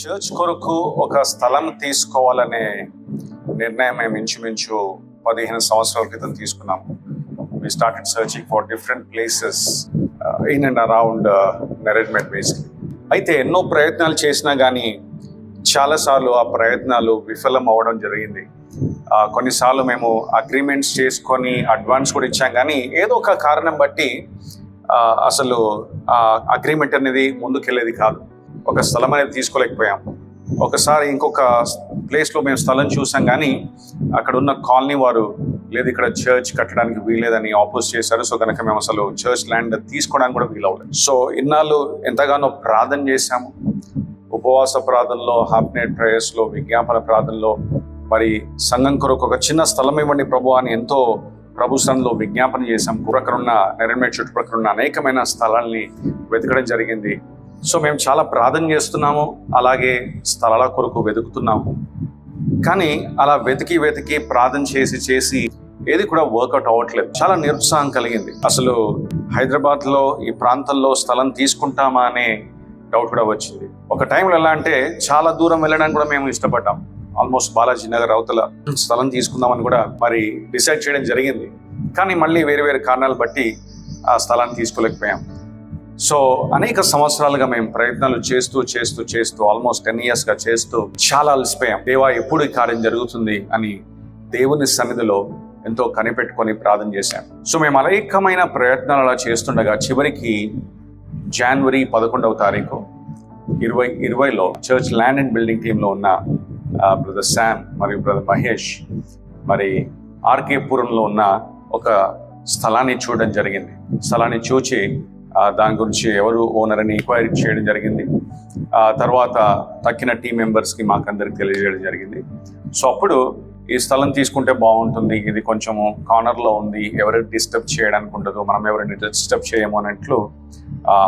Church కొరకు ఒక స్థలం తీసుకోవాలనే నిర్ణయం మేము ఇంచుమించు 15 సంవత్సరాల క్రితం తీసుకున్నాము. We started searching for different places in and around Naredmet basically. అయితే ఎన్నో ప్రయత్నాలు చేసినా కానీ చాలాసార్లు ఆ ప్రయత్నాలు విఫలం అవ్వడం జరిగింది. కొన్నిసార్లు మేము అగ్రిమెంట్స్ చేసుకొని అడ్వాన్స్ కూడా ఇచ్చాం, కానీ ఏదో ఒక కారణం బట్టి అసలు అగ్రిమెంట్ అనేది ముందుకెళ్ళేది కాదు. ఒక స్థలం అనేది తీసుకోలేకపోయాం. ఒకసారి ఇంకొక ప్లేస్లో మేము స్థలం చూసాం, కానీ అక్కడ ఉన్న కాలనీ వారు లేదు ఇక్కడ చర్చ్ కట్టడానికి వీల్లేదని ఆపోజ్ చేశారు. సో కనుక మేము అసలు చర్చ్ ల్యాండ్ తీసుకోవడానికి కూడా వీలవ్వలేదు. సో ఇన్నాళ్ళు ఎంతగానో ప్రార్థన చేశాము. ఉపవాస ప్రార్థనలో, హాఫ్ నైట్ ప్రేయర్స్లో, విజ్ఞాపన ప్రార్థనలో మరి సంఘం కొరకు ఒక చిన్న స్థలం ఇవ్వండి ప్రభు అని ఎంతో ప్రభు సన్నిధిలో విజ్ఞాపన చేశాం. ప్రక్కన ఉన్న నెరెడ్మెట్ చుట్టుప్రక్కల ఉన్న అనేకమైన స్థలాల్ని వెతకడం జరిగింది. సో మేము చాలా ప్రార్థన చేస్తున్నాము, అలాగే స్థలాల కొరకు వెతుకుతున్నాము. కానీ అలా వెతికి ప్రార్థన చేసి ఏది కూడా వర్కౌట్ అవ్వట్లేదు. చాలా నిరుత్సాహం కలిగింది. అసలు హైదరాబాద్లో ఈ ప్రాంతంలో స్థలం తీసుకుంటామా అనే డౌట్ కూడా వచ్చింది. ఒక టైంలో ఎలా అంటే చాలా దూరం వెళ్ళడానికి కూడా మేము ఇష్టపడ్డాం. ఆల్మోస్ట్ బాలాజీ నగర్ అవతల స్థలం తీసుకుందామని కూడా మరి డిసైడ్ చేయడం జరిగింది. కానీ మళ్ళీ వేరే కారణాలు బట్టి ఆ స్థలాన్ని తీసుకోలేకపోయాం. సో అనేక సంవత్సరాలుగా మేము ప్రయత్నాలు చేస్తూ ఆల్మోస్ట్ 10 yearsగా చేస్తూ చాలా అలసిపోయాం. దేవా ఎప్పుడు ఈ కార్యం జరుగుతుంది అని దేవుని సన్నిధిలో ఎంతో కనిపెట్టుకొని ప్రార్థన చేశాం. సో మేము అనేకమైన ప్రయత్నాలు అలా చేస్తుండగా చివరికి జనవరి 11వ తారీఖు 2020లో చర్చ్ ల్యాండ్ అండ్ బిల్డింగ్ టీంలో ఉన్న బ్రదర్ శామ్ మరియు బ్రదర్ మహేష్ మరి ఆర్కే పురంలో ఉన్న ఒక స్థలాన్ని చూడడం జరిగింది. స్థలాన్ని చూచి దాని గురించి ఎవరు ఓనర్ అని ఎంక్వైరీ చేయడం జరిగింది. తర్వాత తక్కిన టీం మెంబర్స్కి మాకందరికి తెలియజేయడం జరిగింది. సో అప్పుడు ఈ స్థలం తీసుకుంటే బాగుంటుంది, ఇది కొంచెము కార్నర్లో ఉంది, ఎవరైనా డిస్టర్బ్ చేయడానికి ఉండదు, మనం ఎవరైనా డిస్టర్బ్ చేయము అన్నట్లు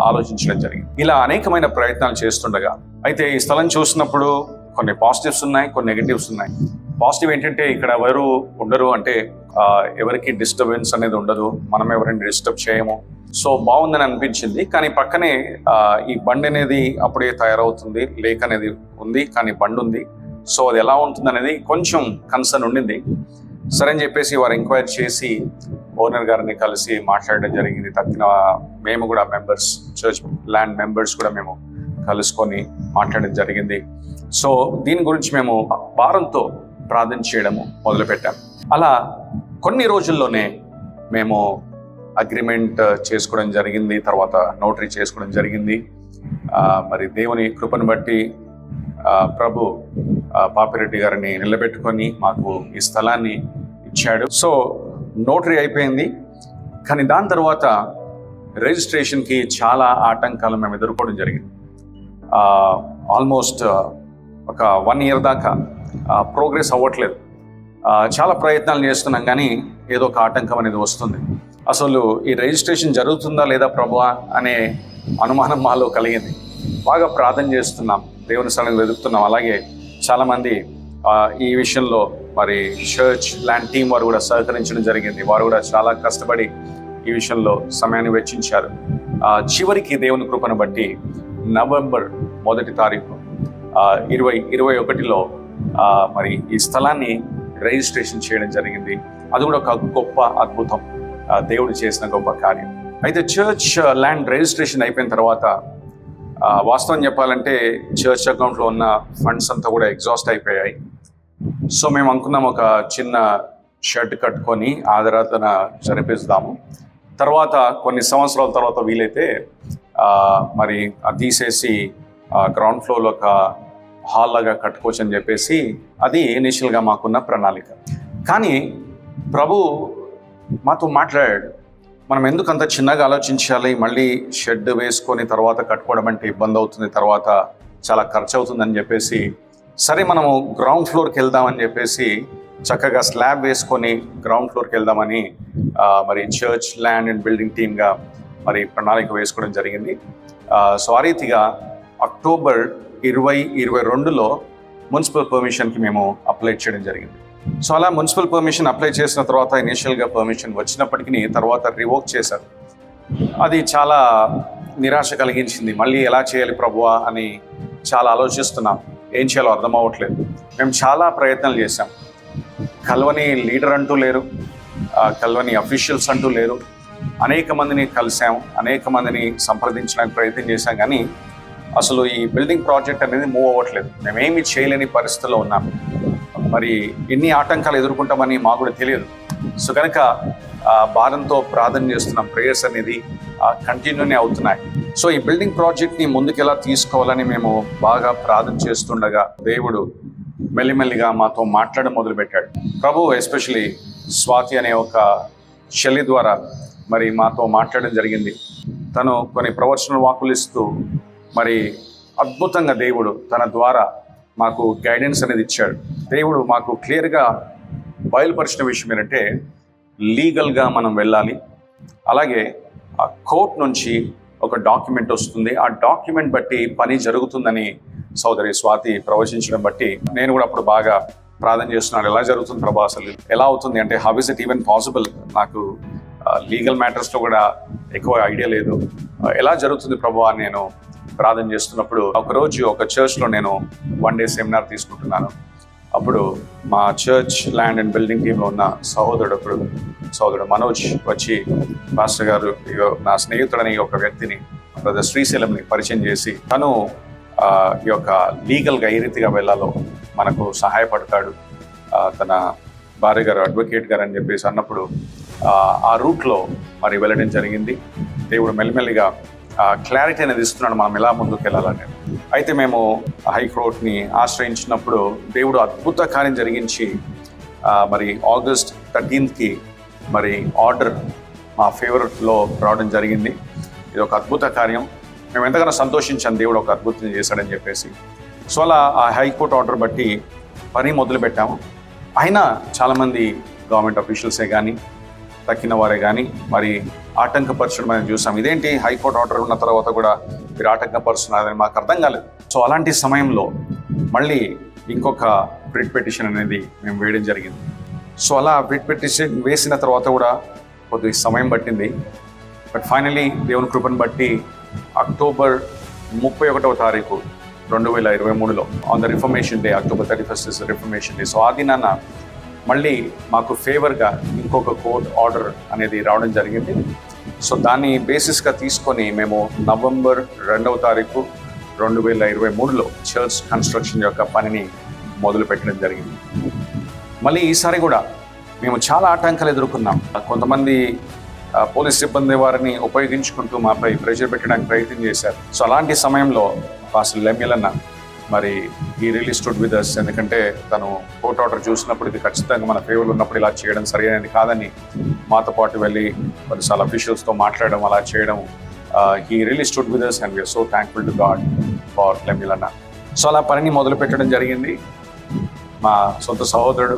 ఆలోచించడం జరిగింది. ఇలా అనేకమైన ప్రయత్నాలు చేస్తుండగా అయితే ఈ స్థలం చూసినప్పుడు కొన్ని పాజిటివ్స్ ఉన్నాయి, కొన్ని నెగిటివ్స్ ఉన్నాయి. పాజిటివ్ ఏంటంటే ఇక్కడ ఎవరు ఉండరు, అంటే ఎవరికి డిస్టర్బెన్స్ అనేది ఉండదు, మనం ఎవరైనా డిస్టర్బ్ చేయము. సో బాగుందని అనిపించింది. కానీ పక్కనే ఈ బండి అనేది అప్పుడే తయారవుతుంది, లేక్ అనేది ఉంది, కానీ బండి ఉంది. సో అది ఎలా ఉంటుంది అనేది కొంచెం కన్సర్న్ ఉండింది. సరే అని చెప్పేసి వారు ఎంక్వైరీ చేసి ఓనర్ గారిని కలిసి మాట్లాడడం జరిగింది. తక్కిన మేము కూడా మెంబర్స్, చర్చ్ ల్యాండ్ మెంబర్స్ కూడా మేము కలుసుకొని మాట్లాడడం జరిగింది. సో దీని గురించి మేము భారంతో ప్రార్థన చేయడము మొదలుపెట్టాము. అలా కొన్ని రోజుల్లోనే మేము అగ్రిమెంట్ చేసుకోవడం జరిగింది, తర్వాత నోటరీ చేసుకోవడం జరిగింది. మరి దేవుని కృపను బట్టి ప్రభు పాపిరెడ్డి గారిని నిలబెట్టుకొని మాకు ఈ స్థలాన్ని ఇచ్చాడు. సో నోటరీ అయిపోయింది. కానీ దాని తర్వాత రిజిస్ట్రేషన్కి చాలా ఆటంకాలు మేము ఎదుర్కోవడం జరిగింది. ఆల్మోస్ట్ ఒక 1 year దాకా ప్రోగ్రెస్ అవ్వట్లేదు. చాలా ప్రయత్నాలు చేస్తున్నాం, కానీ ఏదో ఒక ఆటంకం అనేది వస్తుంది. అసలు ఈ రిజిస్ట్రేషన్ జరుగుతుందా లేదా ప్రభువా అనే అనుమానం మాలో కలిగింది. బాగా ప్రార్థన చేస్తున్నాం, దేవుని సన్నిధిని వెతుకుతున్నాం. అలాగే చాలామంది ఈ విషయంలో మరి చర్చ్ ల్యాండ్ టీం వారు కూడా సహకరించడం జరిగింది. వారు కూడా చాలా కష్టపడి ఈ విషయంలో సమయాన్ని వెచ్చించారు. చివరికి దేవుని కృపను బట్టి నవంబర్ 1వ తారీఖు 2021లో మరి ఈ స్థలాన్ని రిజిస్ట్రేషన్ చేయడం జరిగింది. అది కూడా ఒక గొప్ప అద్భుతం, దేవుడు చేసిన గొప్ప కార్యం. అయితే చర్చ్ ల్యాండ్ రిజిస్ట్రేషన్ అయిపోయిన తర్వాత వాస్తవం చెప్పాలంటే చర్చ్ అకౌంట్లో ఉన్న ఫండ్స్ అంతా కూడా ఎగ్జాస్ట్ అయిపోయాయి. సో మేము అనుకున్నాం ఒక చిన్న షెడ్ కట్టుకొని ఆరాధన జరిపిస్తాము, తర్వాత కొన్ని సంవత్సరాల తర్వాత వీలైతే మరి అది తీసేసి గ్రౌండ్ ఫ్లోర్లో ఒక హాల్ లాగా కట్టుకోవచ్చు అని చెప్పేసి అది ఇనిషియల్గా మాకున్న ప్రణాళిక. కానీ ప్రభు మాతో మాట్లాడాడు, మనం ఎందుకు అంత చిన్నగా ఆలోచించాలి, మళ్ళీ షెడ్ వేసుకొని తర్వాత కట్టుకోవడం అంటే ఇబ్బంది అవుతుంది, తర్వాత చాలా ఖర్చు అవుతుందని చెప్పేసి సరే మనము గ్రౌండ్ ఫ్లోర్కి వెళ్దామని చెప్పేసి చక్కగా స్లాబ్ వేసుకొని గ్రౌండ్ ఫ్లోర్కి వెళ్దామని మరి చర్చ్ ల్యాండ్ అండ్ బిల్డింగ్ టీమ్గా మరి ప్రణాళిక వేసుకోవడం జరిగింది. సో ఆ రీతిగా అక్టోబర్ 2022లో మున్సిపల్ పర్మిషన్కి మేము అప్లై చేయడం జరిగింది. సో అలా మున్సిపల్ పర్మిషన్ అప్లై చేసిన తర్వాత ఇనిషియల్గా పర్మిషన్ వచ్చినప్పటికీ తర్వాత రివోక్ చేశారు. అది చాలా నిరాశ కలిగించింది. మళ్ళీ ఎలా చేయాలి ప్రభువా అని చాలా ఆలోచిస్తున్నాం, ఏం చేయాలో అర్థం అవ్వట్లేదు. మేము చాలా ప్రయత్నాలు చేశాం. కల్వని లీడర్ అంటూ లేరు, కల్వని అఫీషియల్స్ అంటూ లేరు. అనేక మందిని కలిసాం, అనేక మందిని సంప్రదించడానికి ప్రయత్నం చేశాం, కానీ అసలు ఈ బిల్డింగ్ ప్రాజెక్ట్ అనేది మూవ్ అవ్వట్లేదు. మేమేమి చేయలేని పరిస్థితుల్లో ఉన్నాం. మరి ఎన్ని ఆటంకాలు ఎదుర్కొంటామని మాకు కూడా తెలియదు. సో కనుక భారంతో ప్రార్థన చేస్తున్నాం. ప్రేయర్స్ అనేది కంటిన్యూనే అవుతున్నాయి. సో ఈ బిల్డింగ్ ప్రాజెక్ట్ని ముందుకు ఎలా తీసుకోవాలని మేము బాగా ప్రార్థన చేస్తుండగా దేవుడు మెల్లిమెల్లిగా మాతో మాట్లాడడం మొదలుపెట్టాడు. ప్రభు ఎస్పెషలీ స్వాతి అనే ఒక చెల్లి ద్వారా మరి మాతో మాట్లాడడం జరిగింది. తను కొన్ని ప్రవచనల్ వాక్కులు ఇస్తూ మరి అద్భుతంగా దేవుడు తన ద్వారా మాకు గైడెన్స్ అనేది ఇచ్చాడు. దేవుడు మాకు క్లియర్గా బయలుపరిచిన విషయం ఏంటంటే, లీగల్గా మనం వెళ్ళాలి. అలాగే ఆ కోర్ట్ నుంచి ఒక డాక్యుమెంట్ వస్తుంది, ఆ డాక్యుమెంట్ బట్టి పని జరుగుతుందని సోదరి స్వాతి ప్రవచించడం బట్టి నేను కూడా అప్పుడు బాగా ప్రార్థన చేస్తున్నాను. ఎలా జరుగుతుంది ప్రభా, అసలు ఎలా అవుతుంది అంటే, how is it even possible? నాకు లీగల్ మ్యాటర్స్లో కూడా ఎక్కువ ఐడియా లేదు, ఎలా జరుగుతుంది ప్రభా అని నేను ప్రార్థన చేస్తున్నప్పుడు ఒకరోజు ఒక చర్చ్లో నేను 1 day సెమినార్ తీసుకుంటున్నాను. అప్పుడు మా చర్చ్ ల్యాండ్ అండ్ బిల్డింగ్ టీంలో ఉన్న సహోదరుడు మనోజ్ వచ్చి, పాస్టర్ గారు నా స్నేహితుడని ఒక వ్యక్తిని, బ్రదర్ శ్రీశైలంని పరిచయం చేసి, తను ఈ యొక్క లీగల్గా ఏ రీతిగా వెళ్ళాలో మనకు సహాయపడతాడు, తన భార్య గారు అడ్వకేట్ గారు అని చెప్పేసి అన్నప్పుడు ఆ రూట్లో మరి వెళ్ళడం జరిగింది. దేవుడు మెల్లిమెల్లిగా క్లారిటీ అనేది ఇస్తున్నాడు మనం ఎలా ముందుకు వెళ్ళాలని. అయితే మేము హైకోర్టుని ఆశ్రయించినప్పుడు దేవుడు అద్భుత కార్యం జరిగించి మరి August 13th మరి ఆర్డర్ మా ఫేవర్లో రావడం జరిగింది. ఇది ఒక అద్భుత కార్యం. మేము ఎంతగానో సంతోషించాం, దేవుడు ఒక అద్భుతం చేశాడని చెప్పేసి. సో అలా ఆ హైకోర్టు ఆర్డర్ బట్టి పని మొదలు పెట్టాము. అయినా చాలామంది గవర్నమెంట్ అఫీషియల్సే కానీ, తక్కిన వారే కానీ మరి ఆటంకపరచడం అనేది చూసాం. ఇదేంటి, హైకోర్టు ఆర్డర్ ఉన్న తర్వాత కూడా మీరు ఆటంకపరుస్తున్నారని మాకు అర్థం కాలేదు. సో అలాంటి సమయంలో మళ్ళీ ఇంకొక రిట్ పిటిషన్ అనేది మేము వేయడం జరిగింది. సో అలా రిట్ పిటిషన్ వేసిన తర్వాత కూడా కొద్ది సమయం పట్టింది. బట్ ఫైనలీ దేవుని కృపను బట్టి October 31, 2023లో on the reformation day, October 31st is reformation day. So ఆ దినాన మళ్ళీ మాకు ఫేవర్గా ఇంకొక కోర్ట్ ఆర్డర్ అనేది రావడం జరిగింది. సో దాన్ని బేసిస్గా తీసుకొని మేము November 2, 2023లో చర్చ్ కన్స్ట్రక్షన్ యొక్క పనిని మొదలు పెట్టడం జరిగింది. మళ్ళీ ఈసారి కూడా మేము చాలా ఆటంకాలు ఎదుర్కొన్నాం. కొంతమంది పోలీస్ సిబ్బంది వారిని ఉపయోగించుకుంటూ మాపై ప్రెషర్ పెట్టడానికి ప్రయత్నం చేశారు. సో అలాంటి సమయంలో పాస్టర్ లెమ్యూల్ అన్న మరి ఈ రియల్లీ స్టూడ్ విత్ us. ఎందుకంటే తను కోర్ట్ ఆర్డర్ చూసినప్పుడు ఇది ఖచ్చితంగా మన ఫేవర్లో ఉన్నప్పుడు ఇలా చేయడం సరైనది కాదని మాతో పాటు వెళ్ళి కొన్నిసార్లు అఫీషియల్స్తో మాట్లాడడం, అలా చేయడం. He really stood with us and we are so thankful to God for లెమ్యూల్ అన్న. సో అలా పనిని మొదలు పెట్టడం జరిగింది. మా సొంత సహోదరుడు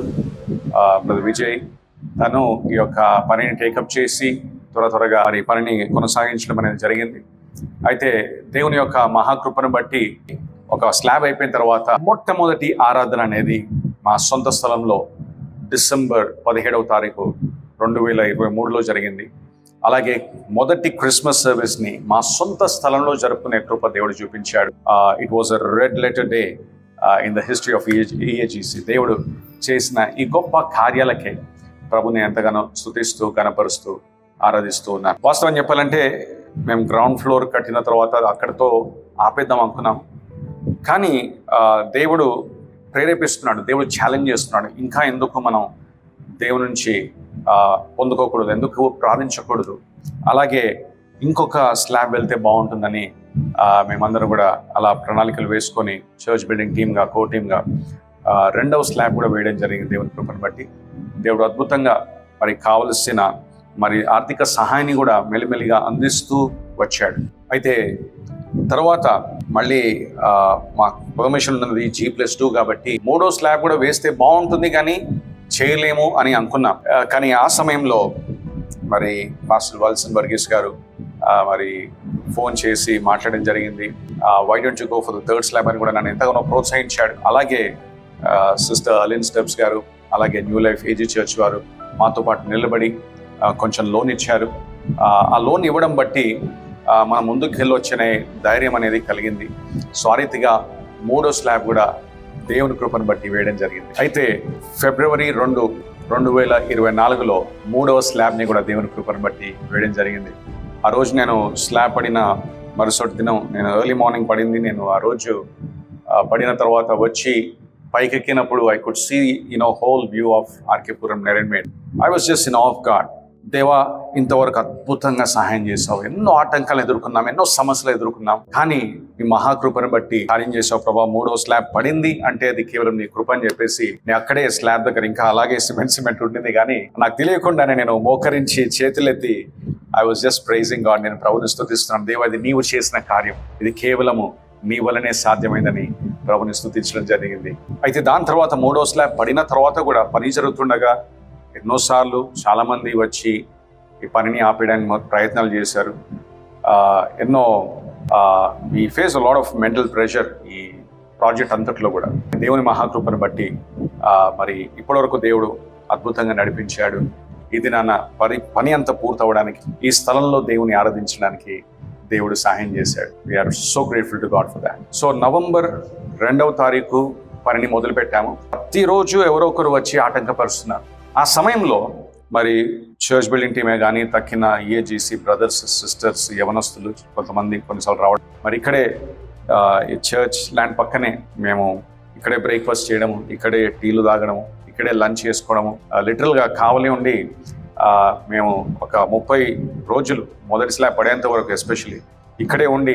బ్రదర్ విజయ్, తను ఈ యొక్క పనిని టేకప్ చేసి త్వరగా మరి పనిని కొనసాగించడం అనేది జరిగింది. అయితే దేవుని యొక్క మహాకృపను బట్టి ఒక స్లాబ్ అయిపోయిన తర్వాత మొట్టమొదటి ఆరాధన అనేది మా సొంత స్థలంలో December 17, 2023లో జరిగింది. అలాగే మొదటి క్రిస్మస్ సర్వీస్ని మా సొంత స్థలంలో జరుపుకునే కృప దేవుడు చూపించాడు. It was a red letter day in the history of EAGC. దేవుడు చేసిన ఈ గొప్ప కార్యాలకే ప్రభుని ఎంతగానో స్తుతిస్తూ గణపరుస్తూ ఆరాధిస్తూ ఉన్నారు. వాస్తవం చెప్పాలంటే మేము గ్రౌండ్ ఫ్లోర్ కట్టిన తర్వాత అక్కడితో ఆపేద్దాం అనుకున్నాం. కానీ దేవుడు ప్రేరేపిస్తున్నాడు, దేవుడు ఛాలెంజ్ చేస్తున్నాడు. ఇంకా ఎందుకు మనం దేవుని నుంచి పొందుకోకూడదు, ఎందుకు ప్రార్థించకూడదు, అలాగే ఇంకొక స్లాబ్ వెళ్తే బాగుంటుందని మేమందరం కూడా అలా ప్రణాళికలు వేసుకొని చర్చ్ బిల్డింగ్ టీమ్గా, కో టీమ్గా రెండవ స్లాబ్ కూడా వేయడం జరిగింది. దేవుని కృపను బట్టి దేవుడు అద్భుతంగా మరి కావలసిన మరి ఆర్థిక సహాయాన్ని కూడా మెల్లిమెల్లిగా అందిస్తూ వచ్చాడు. అయితే తర్వాత మళ్ళీ మా పర్మిషన్ ఉన్నది G+2 కాబట్టి మూడో స్లాబ్ కూడా వేస్తే బాగుంటుంది కానీ చేయలేము అని అనుకున్నాం. కానీ ఆ సమయంలో మరి పాస్టర్ వాల్సన్ వర్గీస్ గారు మరి ఫోన్ చేసి మాట్లాడడం జరిగింది. Why don't you go for the third slab అని కూడా నన్ను ఎంతగానో ప్రోత్సహించాడు. అలాగే సిస్టర్ అలిన్ స్టెప్స్ గారు, అలాగే న్యూ లైఫ్ AG చర్చ్ వారు మాతో పాటు నిలబడి కొంచెం లోన్ ఇచ్చారు. ఆ లోన్ ఇవ్వడం బట్టి మనం ముందుకు వెళ్ళొచ్చనే ధైర్యం అనేది కలిగింది. సో ఆ రీతిగా మూడో స్లాబ్ కూడా దేవుని కృపను బట్టి వేయడం జరిగింది. అయితే ఫిబ్రవరి 2, 2024లో మూడవ స్లాబ్ని కూడా దేవుని కృపను బట్టి వేయడం జరిగింది. ఆ రోజు నేను స్లాబ్ పడిన మరుసటి దినం నేను ఎర్లీ మార్నింగ్ పడింది. నేను ఆ రోజు పడిన తర్వాత వచ్చి పైకెక్కినప్పుడు I could see whole view of RK Puram నెరెన్మేడ్. I was just in awe of God. దేవా, ఇంతవరకు అద్భుతంగా సహాయం చేసావు. ఎన్నో ఆటంకాలు ఎదుర్కొన్నాం, ఎన్నో సమస్యలు ఎదుర్కొన్నాం, కానీ ఈ మహాకృపను బట్టి కార్యం చేసావు ప్రభా. మూడో స్లాబ్ పడింది అంటే అది కేవలం నీ కృప అని చెప్పేసి నేను అక్కడే స్లాబ్ దగ్గర ఇంకా అలాగే సిమెంట్ ఉంటుంది, కానీ నాకు తెలియకుండానే నేను మోకరించి చేతులెత్తి I was just praising God. నేను ప్రభుని స్తుతిస్తున్నాను. దేవా, ఇది నీవు చేసిన కార్యం, ఇది కేవలము నీ వలనే సాధ్యమైందని ప్రభుని స్తుతించడం జరిగింది. అయితే దాని తర్వాత మూడో స్లాబ్ పడిన తర్వాత కూడా పని జరుగుతుండగా ఎన్నోసార్లు చాలామంది వచ్చి ఈ పనిని ఆపేయడానికి ప్రయత్నాలు చేశారు. ఎన్నో ఈ face a lot of mental pressure ఈ ప్రాజెక్ట్ అంతట్లో కూడా. దేవుని మహాకృపను బట్టి మరి ఇప్పటివరకు దేవుడు అద్భుతంగా నడిపించాడు. ఇది నాన్న పని అంతా పూర్తవడానికి, ఈ స్థలంలో దేవుని ఆరాధించడానికి దేవుడు సహాయం చేశాడు. We are so grateful to God for that. So November 2వ తారీఖు పనిని మొదలు పెట్టాము. ప్రతిరోజు ఎవరో ఒకరు వచ్చి ఆటంకపరుస్తున్నారు. ఆ సమయంలో మరి చర్చ్ బిల్డింగ్ టీమే కానీ తక్కిన EAGC బ్రదర్స్ సిస్టర్స్ యవనస్తులు కొంతమంది కొన్నిసార్లు రావడం, మరి ఇక్కడే ఈ చర్చ్ ల్యాండ్ పక్కనే మేము ఇక్కడే బ్రేక్ఫాస్ట్ చేయడము, ఇక్కడే టీలు తాగడము, ఇక్కడే లంచ్ చేసుకోవడము, లిటరల్గా కావలి ఉండి మేము ఒక 30 రోజులు మొదటి స్లాబ్ పడేంత వరకు ఎస్పెషలీ ఇక్కడే ఉండి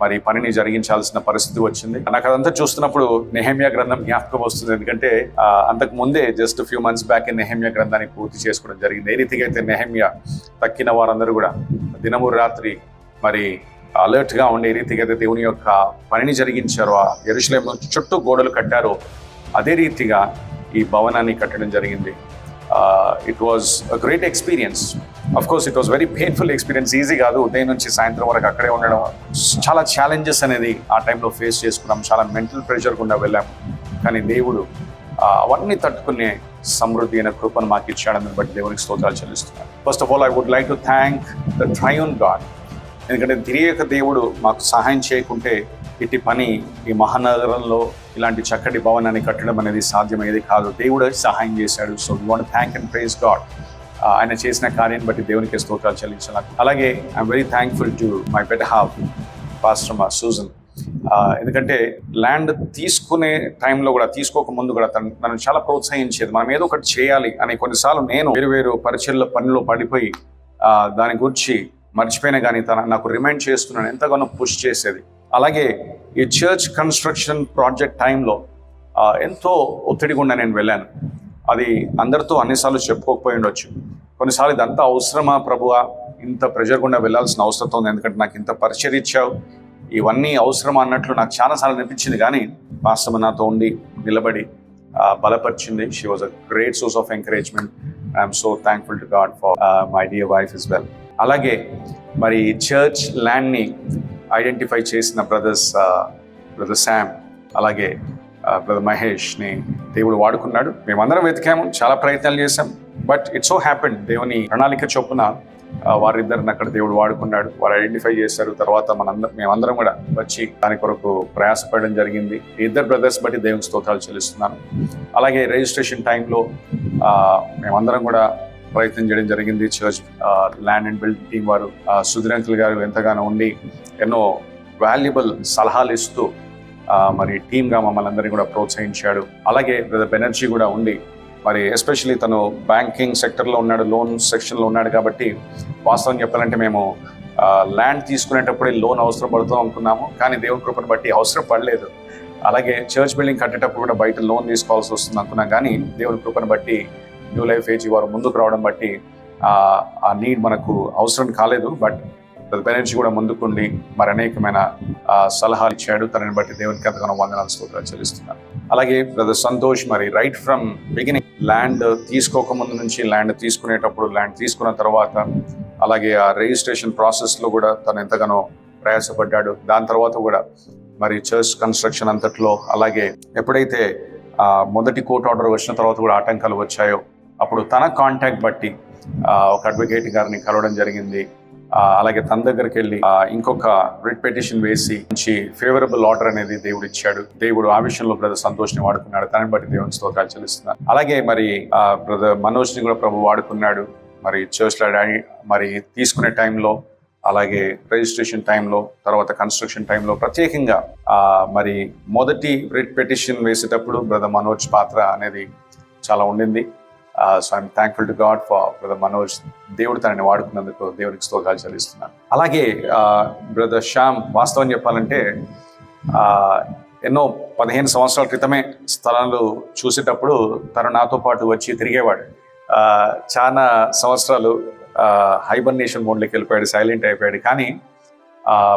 మరి పనిని జరిగించాల్సిన పరిస్థితి వచ్చింది. నాకు అదంతా చూస్తున్నప్పుడు నెహెమ్యా గ్రంథం జ్ఞాపకం వస్తుంది. ఎందుకంటే అంతకు ముందే just few months back Nehemiah గ్రంథాన్ని పూర్తి చేసుకోవడం జరిగింది. ఏ రీతిగా అయితే నెహెమ్యా తక్కిన వారందరూ కూడా దినము రాత్రి మరి అలర్ట్గా ఉండే రీతిగా అయితే దేవుని యొక్క పనిని జరిగించారో, ఆ యెరూషలేము చుట్టూ గోడలు కట్టారో, అదే రీతిగా ఈ భవనాన్ని కట్టడం జరిగింది. It was a great experience. Of course, it was very painful experience. Easy కాదు. ఉదయం నుంచి సాయంత్రం వరకు అక్కడే ఉండడం. చాలా ఛాలెంజెస్ అనేది ఆ టైంలో ఫేస్ చేసుకున్నాం. చాలా మెంటల్ ప్రెషర్ గుండా వెళ్ళాము. కానీ దేవుడు అవన్నీ తట్టుకునే సమృద్ధి అయిన కృపను మాకు ఇచ్చాడని బట్టి దేవునికి స్తోత్రాలు చెల్లిస్తున్నాను. First of all, I would like to thank the triune God. ఎందుకంటే తిరియక దేవుడు మాకు సహాయం చేయకుంటే ఇటు పని ఈ మహానగరంలో ఇలాంటి చక్కటి భవనాన్ని కట్టడం అనేది సాధ్యమయ్యేది కాదు. దేవుడు సహాయం చేశాడు. So we want to thank and praise God. ఆయన చేసిన కార్యాన్ని బట్టి దేవునికి స్తోత్రాలు చెల్లించాలి. అలాగే I'm very thankful to my better half pastor Susan. ఎందుకంటే ల్యాండ్ తీసుకునే టైంలో కూడా, తీసుకోక ముందు కూడా నన్ను చాలా ప్రోత్సహించేది. మనం ఏదో ఒకటి చేయాలి అని. కొన్నిసార్లు నేను వేరు పరిచయల పనిలో పడిపోయి దాని గురించి మర్చిపోయినా కానీ నాకు రిమైండ్ చేస్తున్నాను, ఎంతగానో పుష్ చేసేది. అలాగే ఈ చర్చ్ కన్స్ట్రక్షన్ ప్రాజెక్ట్ టైంలో ఎంతో ఒత్తిడి గుండా నేను వెళ్ళాను. అది అందరితో అన్నిసార్లు చెప్పుకోకపోయి ఉండొచ్చు. కొన్నిసార్లు ఇదంతా అవసరమా ప్రభువా, ఇంత ప్రెషర్ గుండా వెళ్ళాల్సిన అవసరం ఉంది, ఎందుకంటే నాకు ఇంత పరిచయం ఇచ్చావు, ఇవన్నీ అవసరమా అన్నట్లు నాకు చాలాసార్లు అనిపించింది. కానీ పాస్టర్ నాతో ఉండి నిలబడి బలపరిచింది. She was a great source of encouragement. I'm so thankful to God for my dear wife as well. అలాగే మరి చర్చ్ ల్యాండ్ని ఐడెంటిఫై చేసిన బ్రదర్ శామ్, అలాగే బ్రదర్ మహేష్ని దేవుడు వాడుకున్నాడు. మేమందరం వెతికాము, చాలా ప్రయత్నాలు చేశాం. బట్ ఇట్స్ సో హ్యాపెండ్, దేవుని ప్రణాళిక చొప్పున వారిద్దరిని అక్కడ దేవుడు వాడుకున్నాడు. వారు ఐడెంటిఫై చేశారు. తర్వాత మేమందరం కూడా వచ్చి దాని కొరకు ప్రయాసపడడం జరిగింది. ఇద్దరు బ్రదర్స్ బట్టి దేవునికి స్తోత్రాలు చెల్లిస్తున్నాను. అలాగే రిజిస్ట్రేషన్ టైంలో మేమందరం కూడా ప్రయత్నం చేయడం జరిగింది. Church land and build team వారు, సుధీర్ అంకుల్ గారు ఎంతగానో ఉండి ఎన్నో వాల్యుబుల్ సలహాలు ఇస్తూ మరి టీమ్గా మమ్మల్ని అందరినీ కూడా ప్రోత్సహించాడు. అలాగే బ్రదర్ బెనర్జీ కూడా ఉండి మరి ఎస్పెషలీ తను బ్యాంకింగ్ సెక్టర్లో ఉన్నాడు, లోన్ సెక్షన్లో ఉన్నాడు. కాబట్టి వాస్తవం చెప్పాలంటే మేము ల్యాండ్ తీసుకునేటప్పుడే లోన్ అవసరం పడుతూ అనుకున్నాము, కానీ దేవుని కృపను బట్టి అవసరం పడలేదు. అలాగే చర్చ్ బిల్డింగ్ కట్టేటప్పుడు కూడా బయట లోన్ తీసుకోవాల్సి వస్తుంది అనుకున్నాం, కానీ దేవుని కృపను బట్టి న్యూ లైఫ్ ఏజీ వారు ముందుకు రావడం బట్టి ఆ నీడ్ మనకు అవసరం కాలేదు. బట్ బెనర్జీ కూడా ముందుకుండి మరి అనేకమైన సలహాలు ఇచ్చాడు. తనని బట్టి దేవునికి ఎంతగానో వందనాలు స్తోత్రాలు చెల్లిస్తున్నాను. అలాగే బ్రదర్ సంతోష్ మరి రైట్ ఫ్రమ్ బిగినింగ్, ల్యాండ్ తీసుకోకముందు నుంచి, ల్యాండ్ తీసుకునేటప్పుడు, ల్యాండ్ తీసుకున్న తర్వాత, అలాగే ఆ రిజిస్ట్రేషన్ ప్రాసెస్లో కూడా తను ఎంతగానో ప్రయాసపడ్డాడు. దాని తర్వాత కూడా మరి చర్చ్ కన్స్ట్రక్షన్ అంతట్లో, అలాగే ఎప్పుడైతే మొదటి కోర్టు ఆర్డర్ వచ్చిన తర్వాత కూడా ఆటంకాలు వచ్చాయో అప్పుడు తన కాంటాక్ట్ బట్టి ఒక అడ్వకేట్ గారిని కలవడం జరిగింది. అలాగే తన దగ్గరికి వెళ్ళి ఇంకొక రిట్ పిటిషన్ వేసి మంచి ఫేవరబుల్ ఆర్డర్ అనేది దేవుడు ఇచ్చాడు. దేవుడు ఆ విషయంలో బ్రదర్ సంతోష్ని వాడుకున్నాడు. దాన్ని బట్టి దేవుని స్తోత్రాలు చెల్లిస్తున్నాను. అలాగే మరి బ్రదర్ మనోజ్ని కూడా ప్రభు వాడుకున్నాడు. మరి చర్చ్లో డాడీ మరి తీసుకునే టైంలో, అలాగే రిజిస్ట్రేషన్ టైంలో, తర్వాత కన్స్ట్రక్షన్ టైంలో ప్రత్యేకంగా మరి మొదటి రిట్ పిటిషన్ వేసేటప్పుడు బ్రదర్ మనోజ్ పాత్ర అనేది చాలా ఉండింది. So I'm thankful to God for brother Manoj. దేవుడు తనని వాడుకున్నందుకు దేవునికి స్తోత్రాలు చెల్లిస్తున్నాను. అలాగే బ్రదర్ శ్యామ్, వాస్తవం చెప్పాలంటే ఎన్నో 15 సంవత్సరాల క్రితమే స్థలాలు చూసేటప్పుడు తను నాతో పాటు వచ్చి తిరిగేవాడు. చాలా సంవత్సరాలు హైబర్నేషన్ మోడ్లోకి వెళ్ళిపోయాడు, సైలెంట్ అయిపోయాడు. కానీ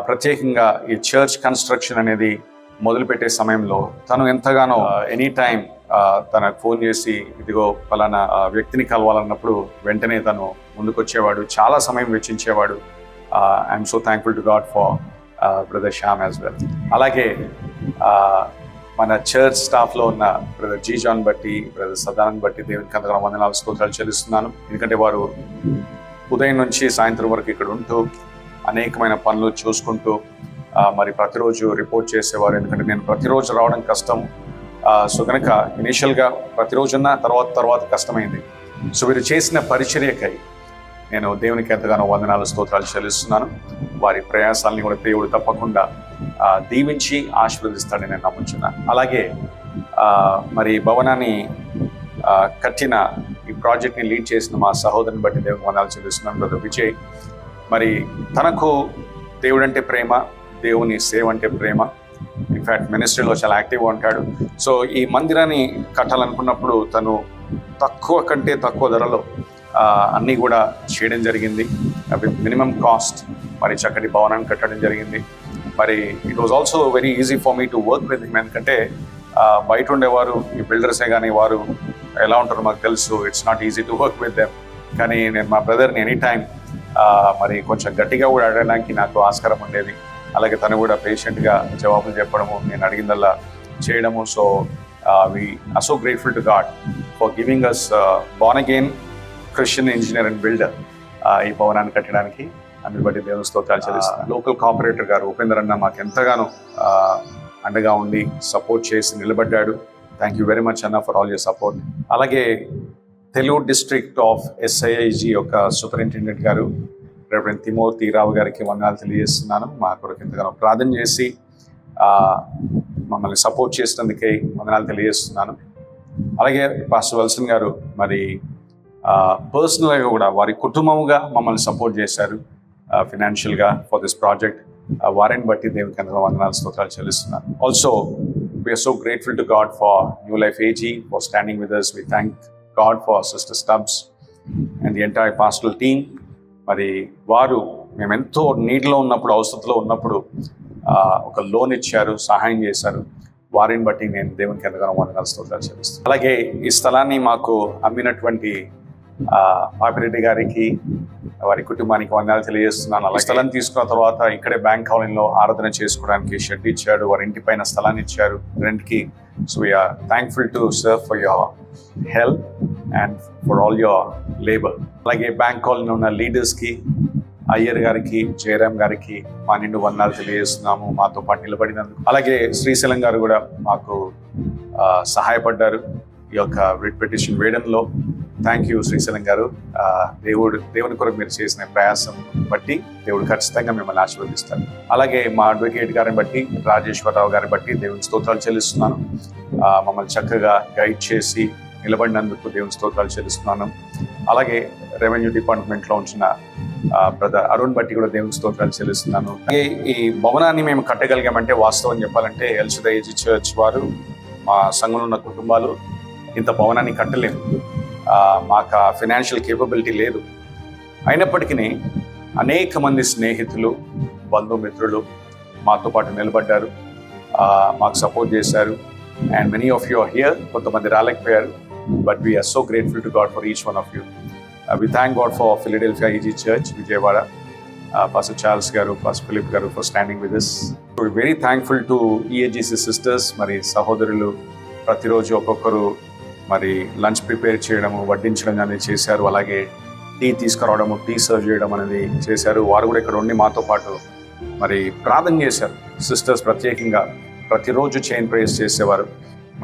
ప్రత్యేకంగా ఈ చర్చ్ కన్స్ట్రక్షన్ అనేది మొదలుపెట్టే సమయంలో తను ఎంతగానో ఎనీ టైం తనకు ఫోన్ చేసి ఇదిగో పలానా వ్యక్తిని కలవాలన్నప్పుడు వెంటనే తను ముందుకొచ్చేవాడు, చాలా సమయం వెచ్చించేవాడు. I'm so thankful to God for brother Shyam as well. అలాగే మన చర్చ్ స్టాఫ్లో ఉన్న బ్రదర్ జీ జాన్ బట్టి, బ్రదర్ సదానంద్ బట్టి దేవునికి అంతగా వందనాలు స్తోత్రాలు చెల్లిస్తున్నాను. ఎందుకంటే వారు ఉదయం నుంచి సాయంత్రం వరకు ఇక్కడ ఉంటూ అనేకమైన పనులు చూసుకుంటూ మరి ప్రతిరోజు రిపోర్ట్ చేసేవారు. ఎందుకంటే నేను ప్రతిరోజు రావడం కష్టం. సో కనుక ఇనీషియల్గా ప్రతిరోజున్న తర్వాత కష్టమైంది. సో వీరు చేసిన పరిచర్యకై నేను దేవునికి ఎంతగానో వందనాలు స్తోత్రాలు చెల్లిస్తున్నాను. వారి ప్రయాసాలని కూడా దేవుడు తప్పకుండా దీవించి ఆశీర్వదిస్తాడని నేను నమ్ముచున్నాను. అలాగే మరి భవనాన్ని కట్టిన ఈ ప్రాజెక్ట్ని లీడ్ చేసిన మా సహోదరుని బట్టి దేవునికి వందనాలు చెల్లిస్తున్నాను. బ్రదర్ విజయ్ మరి తనకు దేవుడు అంటే ప్రేమ, దేవుని సేవ అంటే ప్రేమ. ఇన్ఫ్యాక్ట్ మినిస్ట్రీలో చాలా యాక్టివ్గా ఉంటాడు. సో ఈ మందిరాన్ని కట్టాలనుకున్నప్పుడు తను తక్కువ కంటే తక్కువ ధరలో అన్నీ కూడా చేయడం జరిగింది. విత్ మినిమం కాస్ట్ మరి చక్కటి భవనాన్ని కట్టడం జరిగింది. మరి it was also very easy for me to work with him. ఎందుకంటే బయట ఉండేవారు ఈ బిల్డర్సే, కానీ వారు ఎలా ఉంటారో మాకు తెలుసు. It's not easy to work with them. కానీ నేను మా బ్రదర్ని ఎనీ టైం మరి కొంచెం గట్టిగా కూడా అడగడానికి నాకు ఆస్కారం ఉండేది. అలాగే తను కూడా పేషెంట్గా జవాబులు చెప్పడము, నేను అడిగిందల్లా చేయడము. So we are so grateful to God for giving us born again Christian engineer and builder ఈ భవనాన్ని కట్టడానికి. అందుని బట్టి దేవుని స్తోత్రాలు చెల్లిస్తాను. లోకల్ కార్పొరేటర్ గారు ఉపేందర్ అన్న మాకు ఎంతగానో అండగా ఉండి సపోర్ట్ చేసి నిలబడ్డాడు. థ్యాంక్ యూ వెరీ మచ్ అన్న ఫర్ ఆల్ యూర్ సపోర్ట్. అలాగే తెలుగు డిస్ట్రిక్ట్ ఆఫ్ SIIG యొక్క సూపరింటెండెంట్ గారు రెవరెండ్ తిమోతి రావు గారికి వందనాలు తెలియజేస్తున్నాను. మా కొరకు ఎంతగానో ప్రార్థన చేసి మమ్మల్ని సపోర్ట్ చేసినందుకే వందనాలు తెలియజేస్తున్నాను. అలాగే పాస్టర్ వల్సన్ గారు మరి పర్సనల్గా కూడా వారి కుటుంబముగా మమ్మల్ని సపోర్ట్ చేశారు ఫినాన్షియల్గా ఫర్ దిస్ ప్రాజెక్ట్. వారిని బట్టి దేవునికి ఎంతగానో వందనాలు స్తోత్రాలు చెల్లిస్తున్నాను. Also we are so grateful to God for new life AG for standing with us. We thank God for Sister Stubbs and the entire pastoral team. మరి వారు మేము ఎంతో నీటిలో ఉన్నప్పుడు, అవసరంలో ఉన్నప్పుడు ఒక లోన్ ఇచ్చారు, సహాయం చేశారు. వారిని బట్టి నేను దేవునికి ఎంతగానో వందనాలు స్తోత్రాలు చెల్లిస్తాను. అలాగే ఈ స్థలాన్ని మాకు అమ్మినటువంటి పాపిరెడ్డి గారికి, వారి కుటుంబానికి వందనాలు తెలియజేస్తున్నాను. అలాగే స్థలం తీసుకున్న తర్వాత ఇక్కడే బ్యాంక్ కాలనీలో ఆరాధన చేసుకోవడానికి షెడ్ ఇచ్చాడు. వారి ఇంటి పైన స్థలాన్ని ఇచ్చారు రెంట్కి. So we are thankful to serve for your help and for all your labour. అలాగే బ్యాంక్ కాలనీలో ఉన్న లీడర్స్కి, అయ్యర్ గారికి, జయరామ్ గారికి మా నిండు వందనాలు తెలియజేస్తున్నాము మాతో పాటు నిలబడినందుకు. అలాగే శ్రీశైలం గారు కూడా మాకు సహాయపడ్డారు ఈ యొక్క రిట్ పిటిషన్ వేయడంలో. థ్యాంక్ యూ శ్రీశైలం గారు. దేవుని కొరకు మీరు చేసిన ప్రయాసం బట్టి దేవుడు ఖచ్చితంగా మిమ్మల్ని ఆశీర్వదిస్తారు. అలాగే మా అడ్వకేట్ గారిని బట్టి, రాజేశ్వరరావు గారిని బట్టి దేవుని స్తోత్రాలు చెల్లిస్తున్నాను. మమ్మల్ని చక్కగా గైడ్ చేసి నిలబడినందుకు దేవుని స్తోత్రాలు చెల్లిస్తున్నాను. అలాగే రెవెన్యూ డిపార్ట్మెంట్లో ఉంచిన బ్రదర్ అరుణ్ బట్టి కూడా దేవుని స్తోత్రాలు చెల్లిస్తున్నాను. అలాగే ఈ భవనాన్ని మేము కట్టగలిగామంటే, వాస్తవం చెప్పాలంటే ఎల్షదాయి AG చర్చ్ వారు, మా సంఘంలో ఉన్న కుటుంబాలు ఇంత భవనాన్ని కట్టలేము. మాకు ఆ ఫైనాన్షియల్ కేపబిలిటీ లేదు. అయినప్పటికీ అనేక మంది స్నేహితులు, బంధుమిత్రులు మాతో పాటు నిలబడ్డారు, మాకు సపోర్ట్ చేశారు. And many of you are here. కొంతమంది రాలేకపోయారు, but we're so grateful to God for each one of you. We thank God for Philadelphia AG church Vijayawada, pastor Charles garu, pastor Philip garu for standing with us. Very thankful to EAGC sisters. మరి సహోదరులు ప్రతిరోజు ఒక్కొక్కరు మరి lunch prepare చేయడము, వడ్డించడం అనేది చేశారు. అలాగే tea తీసుకురావడము, tea serve చేయడం అనేది చేశారు. వారు కూడా ఇక్కడ ఉండి మాతో పాటు మరి ప్రార్థన చేశారు. సిస్టర్స్ ప్రత్యేకంగా ప్రతిరోజు చైన్ ప్రేయర్స్ చేసేవారు.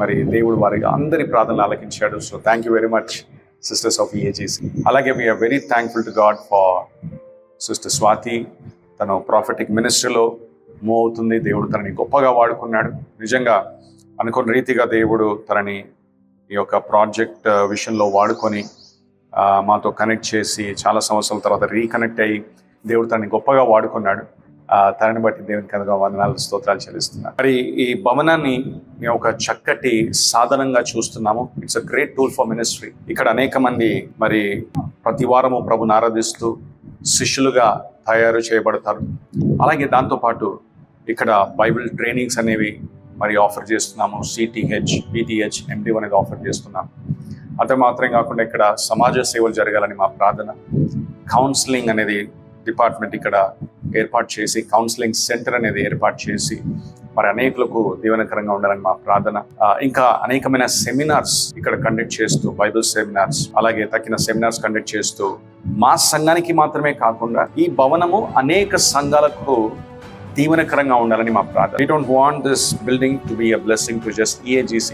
మరి దేవుడు వారికి అందరి ప్రార్థనలు ఆలకించాడు. So thank you very much sisters of EAGC. అలాగే we're very thankful to God for sister Swathi. తను ప్రాఫిటిక్ మినిస్ట్రీలో మూవ్ అవుతుంది. దేవుడు తనని గొప్పగా వాడుకున్నాడు. నిజంగా అనుకున్న రీతిగా దేవుడు తనని ఈ యొక్క ప్రాజెక్ట్ విషయంలో వాడుకొని మాతో కనెక్ట్ చేసి చాలా సంవత్సరాల తర్వాత రీకనెక్ట్ అయ్యి దేవుడు తనని గొప్పగా వాడుకున్నాడు. తనని బట్టి దేవునికి కనుక వందనాలు, స్తోత్రాలు చెల్లిస్తున్నాను. మరి ఈ భవనాన్ని మేము ఒక చక్కటి సాధనంగా చూస్తున్నాము. It's a great tool for ministry. ఇక్కడ అనేక మంది మరి ప్రతి వారము ప్రభుని ఆరాధిస్తూ శిష్యులుగా తయారు చేయబడతారు. అలాగే దాంతోపాటు ఇక్కడ బైబిల్ ట్రైనింగ్స్ అనేవి మరి ఆఫర్ చేస్తున్నాము. CTH, PTH, MD అనేది ఆఫర్ చేస్తున్నాము. అంతే మాత్రం కాకుండా ఇక్కడ సమాజ సేవలు జరగాలని మా ప్రార్థన. కౌన్సిలింగ్ అనేది డిపార్ట్మెంట్ ఇక్కడ ఏర్పాటు చేసి, కౌన్సిలింగ్ సెంటర్ అనేది ఏర్పాటు చేసి మరి అనేకులకు దీవెనకరంగా ఉండాలని మా ప్రార్థన. ఇంకా అనేకమైన సెమినార్స్ ఇక్కడ కండక్ట్ చేస్తూ, బైబిల్ సెమినార్స్, అలాగే తగిన సెమినార్స్ కండక్ట్ చేస్తూ మా సంఘానికి మాత్రమే కాకుండా ఈ భవనము అనేక సంఘాలకు దీవెనకరంగా ఉండాలని మా ప్రార్థన. We don't want this building to be a blessing to just EAGC,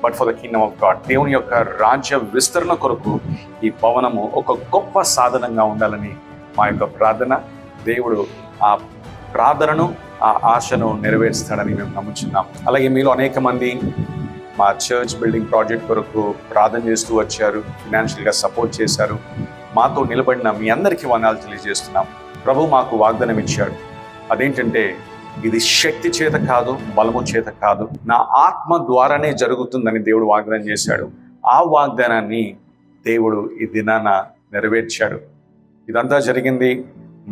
but for the kingdom of God. దేవుని యొక్క రాజ్య విస్తరణ కొరకు ఈ భవనము ఒక గొప్ప సాధనంగా ఉండాలని మా యొక్క ప్రార్థన. దేవుడు ఆ ప్రార్థనను, ఆ ఆశను నెరవేరుస్తాడని మేము నమ్ముచున్నాం. అలాగే మీలో అనేక మంది మా చర్చ్ బిల్డింగ్ ప్రాజెక్ట్ కొరకు ప్రార్థన చేస్తూ వచ్చారు, ఫినాన్షియల్గా సపోర్ట్ చేశారు. మాతో నిలబడిన మీ అందరికీ వందనాలు తెలియజేస్తున్నాం. ప్రభు మాకు వాగ్దానం ఇచ్చాడు. అదేంటంటే, ఇది శక్తి చేత కాదు, బలము చేత కాదు, నా ఆత్మ ద్వారానే జరుగుతుందని దేవుడు వాగ్దానం చేశాడు. ఆ వాగ్దానాన్ని దేవుడు ఈ దినాన నెరవేర్చాడు. ఇదంతా జరిగింది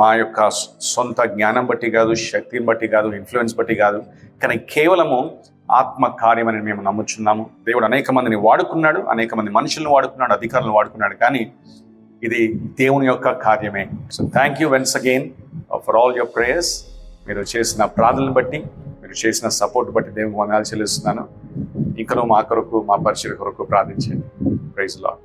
మా యొక్క సొంత జ్ఞానం బట్టి కాదు, శక్తిని బట్టి కాదు, ఇన్ఫ్లుయెన్స్ బట్టి కాదు, కానీ కేవలము ఆత్మ కార్యమని మేము నమ్ముచున్నాము. దేవుడు అనేక మందిని వాడుకున్నాడు, అనేక మంది మనుషులను వాడుకున్నాడు, అధికారులను వాడుకున్నాడు, కానీ ఇది దేవుని యొక్క కార్యమే. So thank you once again for all your prayers. మీరు చేసిన ప్రార్థనలు బట్టి, మీరు చేసిన సపోర్ట్ బట్టి దేవునికి వందనాలు చెల్లిస్తున్నాను. ఇంకనూ మా కొరకు, మా పరిచయ కొరకు ప్రార్థించండి. Praise lord.